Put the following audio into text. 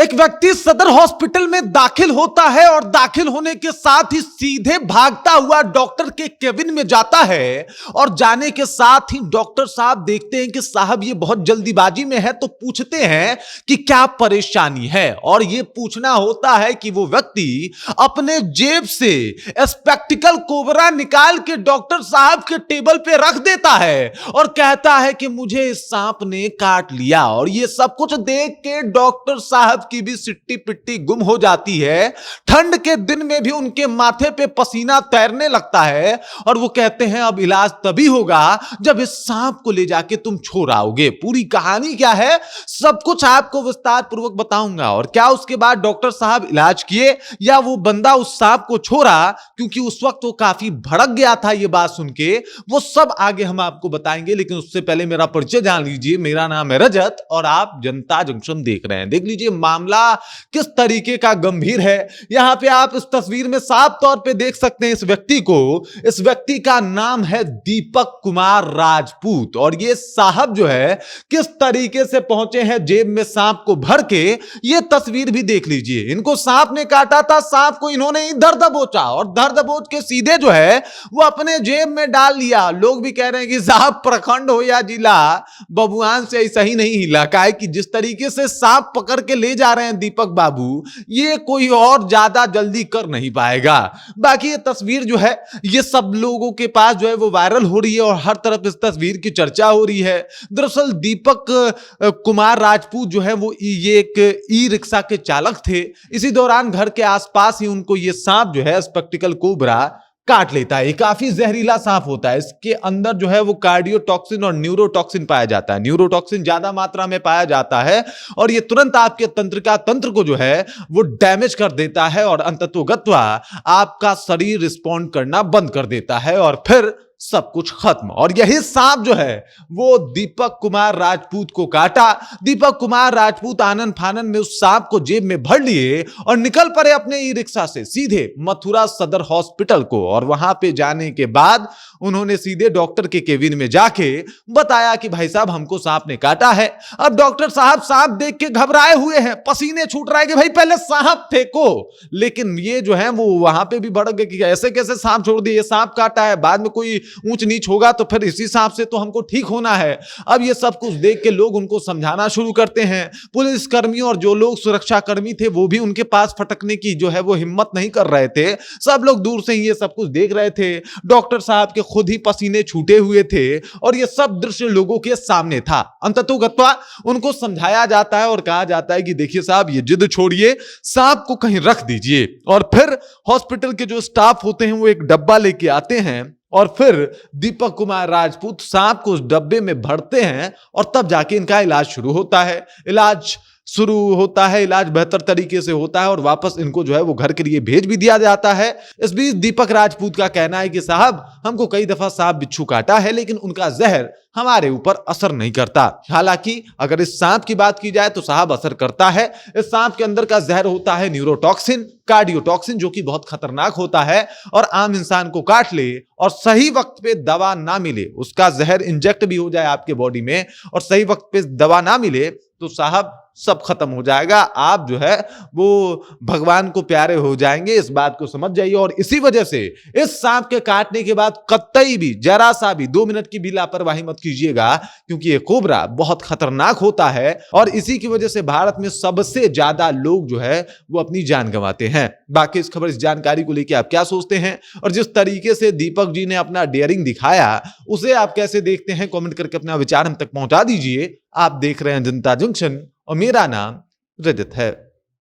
एक व्यक्ति सदर हॉस्पिटल में दाखिल होता है और दाखिल होने के साथ ही सीधे भागता हुआ डॉक्टर के केबिन में जाता है और जाने के साथ ही डॉक्टर साहब देखते हैं कि साहब ये बहुत जल्दीबाजी में है, तो पूछते हैं कि क्या परेशानी है। और ये पूछना होता है कि वो व्यक्ति अपने जेब से स्पेक्टिकल कोबरा निकाल के डॉक्टर साहब के टेबल पे रख देता है और कहता है कि मुझे इस सांप ने काट लिया। और ये सब कुछ देख के डॉक्टर साहब की भी सिट्टी पिट्टी गुम हो जाती है। ठंड के दिन में भी उनके माथे पे पसीना तैरने लगता है और वो कहते हैं अब इलाज तभी होगा जब इस सांप को ले जाके तुम छोड़ आओगे। पूरी कहानी क्या है सब कुछ आपको विस्तार पूर्वक बताऊंगा। और क्या उसके बाद डॉक्टर साहब इलाज किए या वो बंदा उस सांप को छोड़ा, क्योंकि उस वक्त वो काफी भड़क गया था ये बात सुन के, वो सब आगे हम आपको बताएंगे। लेकिन उससे पहले मेरा परिचय जान लीजिए। मेरा नाम है रजत और आप जनता जंक्शन देख रहे हैं। देख लीजिए मामला किस तरीके का गंभीर है। यहां पे आप इस तस्वीर में साफ तौर पे देख सकते हैं इस व्यक्ति को। इस व्यक्ति का नाम है दीपक कुमार राजपूत। और ये साहब जो है किस तरीके से पहुंचे हैं जेब में सांप को भर के, ये तस्वीर भी देख लीजिए। इनको सांप ने काटा था, सांप को इन्होंने इधर दबोचा और धर दबोच के सीधे जो है वो अपने जेब में डाल लिया। लोग भी कह रहे हैं कि साहब प्रखंड हो या जिला, बबुआन से ऐसा ही नहीं हिला। का है कि जिस तरीके से सांप पकड़ के ले जा रहे हैं दीपक बाबू, ये कोई और ज्यादा जल्दी कर नहीं पाएगा। बाकी ये तस्वीर जो है ये सब लोगों के पास जो है वो वायरल हो रही है और हर तरफ इस तस्वीर की चर्चा हो रही है। दरअसल दीपक कुमार राजपूत जो है वो ये एक ई रिक्शा के चालक थे। इसी दौरान घर के आसपास ही उनको ये सांप जो है स्पेक्टिकल कोबरा काट लेता है। ये काफी जहरीला सांप होता है। इसके अंदर जो है वो कार्डियोटॉक्सिन और न्यूरोटॉक्सिन पाया जाता है। न्यूरोटॉक्सिन ज्यादा मात्रा में पाया जाता है और ये तुरंत आपके तंत्रिका तंत्र को जो है वो डैमेज कर देता है और अंततोगत्वा आपका शरीर रिस्पॉन्ड करना बंद कर देता है और फिर सब कुछ खत्म। और यही सांप जो है वो दीपक कुमार राजपूत को काटा। दीपक कुमार राजपूत आनन फानन में उस सांप को जेब में भर लिए और निकल पड़े अपने ई रिक्शा से सीधे मथुरा सदर हॉस्पिटल को। और वहां पे जाने के बाद उन्होंने सीधे डॉक्टर के केबिन में जाके बताया कि भाई साहब हमको सांप ने काटा है। अब डॉक्टर साहब सांप देख के घबराए हुए हैं, पसीने छूट रहा है कि भाई पहले सांप फेंको। लेकिन ये जो है वो वहां पे भी भड़क गए कि ऐसे कैसे सांप छोड़ दिए, सांप काटा है, बाद में कोई ऊंच नीच होगा तो फिर इसी सांप से तो हमको ठीक होना है। अब ये सब कुछ देख के लोग उनको समझाना शुरू करते हैं। पुलिस कर्मी और जो लोग सुरक्षा कर्मी थे वो भी उनके पास फटकने की जो है वो हिम्मत नहीं कर रहे थे। सब लोग दूर से ही ये सब कुछ देख रहे थे। डॉक्टर साहब के खुद ही पसीने छूटे हुए थे और ये सब दृश्य लोगों के सामने था। अंततोगत्वा उनको समझाया जाता है और कहा जाता है कि देखिए साहब ये जिद छोड़िए, सांप को कहीं रख दीजिए। और फिर हॉस्पिटल के जो स्टाफ होते हैं वो एक डब्बा लेके आते हैं और फिर दीपक कुमार राजपूत सांप को उस डब्बे में भरते हैं और तब जाके इनका इलाज शुरू होता है। इलाज बेहतर तरीके से होता है और वापस इनको जो है वो घर के लिए भेज भी दिया जाता है। इस बीच दीपक राजपूत का कहना है कि साहब हमको कई दफा सांप बिच्छू काटा है लेकिन उनका जहर हमारे ऊपर असर नहीं करता। हालांकि अगर इस सांप की बात की जाए तो साहब असर करता है। इस सांप के अंदर का जहर होता है न्यूरोटॉक्सिन, कार्डियोटॉक्सिन, जो कि बहुत खतरनाक होता है और आम इंसान को काट ले और सही वक्त पे दवा ना मिले, उसका जहर इंजेक्ट भी हो जाए आपके बॉडी में और सही वक्त पे दवा ना मिले तो साहब सब खत्म हो जाएगा। आप जो है वो भगवान को प्यारे हो जाएंगे, इस बात को समझ जाइए। और इसी वजह से इस सांप के काटने के बाद कतई भी जरा सा भी 2 मिनट की भी लापरवाही मत कीजिएगा, क्योंकि ये कोबरा बहुत खतरनाक होता है और इसी की वजह से भारत में सबसे ज्यादा लोग जो है वो अपनी जान गंवाते हैं। बाकी इस खबर, इस जानकारी को लेकर आप क्या सोचते हैं और जिस तरीके से दीपक जी ने अपना डेयरिंग दिखाया उसे आप कैसे देखते हैं, कमेंट करके अपना विचार हम तक पहुंचा दीजिए। आप देख रहे हैं जनता जंक्शन और मेरा नाम रजत है।